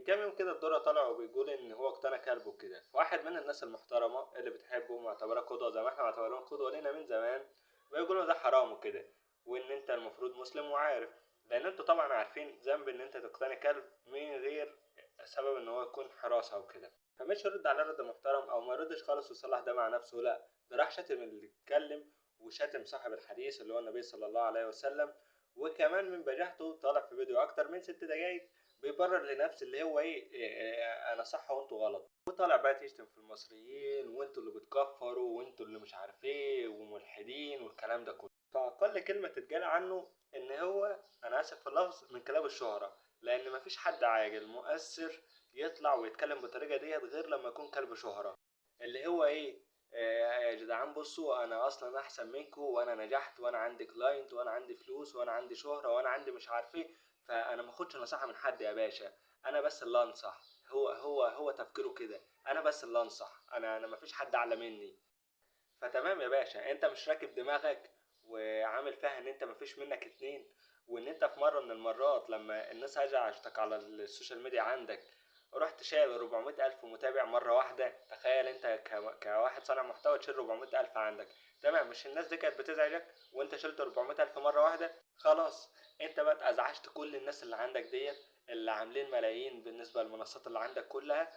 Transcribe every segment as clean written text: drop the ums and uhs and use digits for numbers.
من كام يوم كده الدورة طالع وبيقول ان هو اقتنى كلب وكده، فواحد من الناس المحترمة اللي بتحبه معتبراه قدوة زي ما احنا معتبرين قدوة لينا من زمان، بيقولوا ده حرام وكده، وان انت المفروض مسلم وعارف، لان انتوا طبعا عارفين ذنب ان انت تقتني كلب من غير سبب ان هو يكون حراسة وكده. فمش يرد على رد محترم او ما يردش خالص ويصلح ده مع نفسه، لا ده راح شتم اللي اتكلم وشتم صاحب الحديث اللي هو النبي صلى الله عليه وسلم. وكمان من بجاحته طالع في فيديو اكتر من 6 دقايق بيبرر لنفسه اللي هو انا صح وانتوا غلط، وطالع بقى يشتم في المصريين وانتوا اللي بتكفروا وانتوا اللي مش عارف ايه وملحدين والكلام ده كله. فاقل كلمه تتقال عنه ان هو، انا اسف في اللفظ، من كلاب الشهره، لان مفيش حد عاقل مؤثر يطلع ويتكلم بالطريقه ديت غير لما يكون كلب شهره. اللي هو يا جدعان بصوا انا اصلا احسن منكم وانا نجحت وانا عندي كلاينت وانا عندي فلوس وانا عندي شهره وانا عندي مش عارف ايه، فانا ما اخدش نصيحه من حد يا باشا، انا بس اللي انصح. هو تفكيره كده، انا بس اللي انصح، انا مفيش حد اعلى مني. فتمام يا باشا، انت مش راكب دماغك وعامل فيها ان انت مفيش منك اتنين، وان انت في مره من المرات لما الناس هجعتك على السوشيال ميديا عندك رحت شايل 400 ألف متابع مرة واحدة. تخيل انت كواحد صانع محتوى تشيل 400 ألف عندك. تمام، مش الناس دي كانت بتزعجك وانت شلت 400 ألف مرة واحدة؟ خلاص، انت بقى ازعجت كل الناس اللي عندك ديت، اللي عاملين ملايين بالنسبة للمنصات اللي عندك كلها.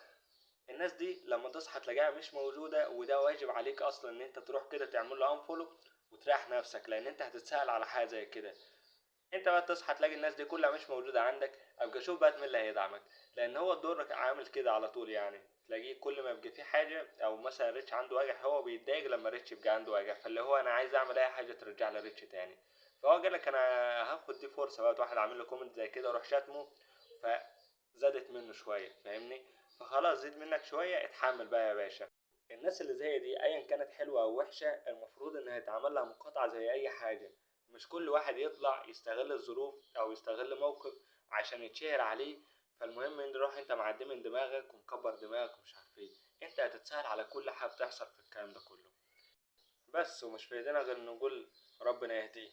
الناس دي لما تصحى تلاقيها مش موجودة، وده واجب عليك اصلا ان انت تروح كده تعمل له انفولو وتريح نفسك، لان انت هتتسأل على حاجة زي كده. انت بقى تصحى تلاقي الناس دي كلها مش موجودة عندك، ابقى شوف بقى مين اللي هيدعمك. لان هو الدور عامل كده على طول، يعني تلاقيه كل ما يبقى فيه حاجة او مثلا ريتش عنده وجع هو بيتضايق لما ريتش يبقى عنده وجع، فاللي هو انا عايز اعمل اي حاجة ترجع لريتش تاني. فهو قال لك انا هاخد دي فرصة بقى، واحد عامل له كومنت زي كده وروح شاتمه، فزادت منه شوية، فاهمني؟ فخلاص زيد منك شوية، اتحمل بقى يا باشا. الناس اللي زي دي ايا كانت حلوة او وحشة المفروض انها يتعمل لها مقاطعة زي اي حاجة. مش كل واحد يطلع يستغل الظروف او يستغل موقف عشان يتشهر عليه، فالمهم ان تروح انت معدي من دماغك ومكبر دماغك ومش عارف ايه. انت هتتسهل على كل حاجة بتحصل في الكلام ده كله. بس ومش في ايدينا غير نقول ربنا يهديه.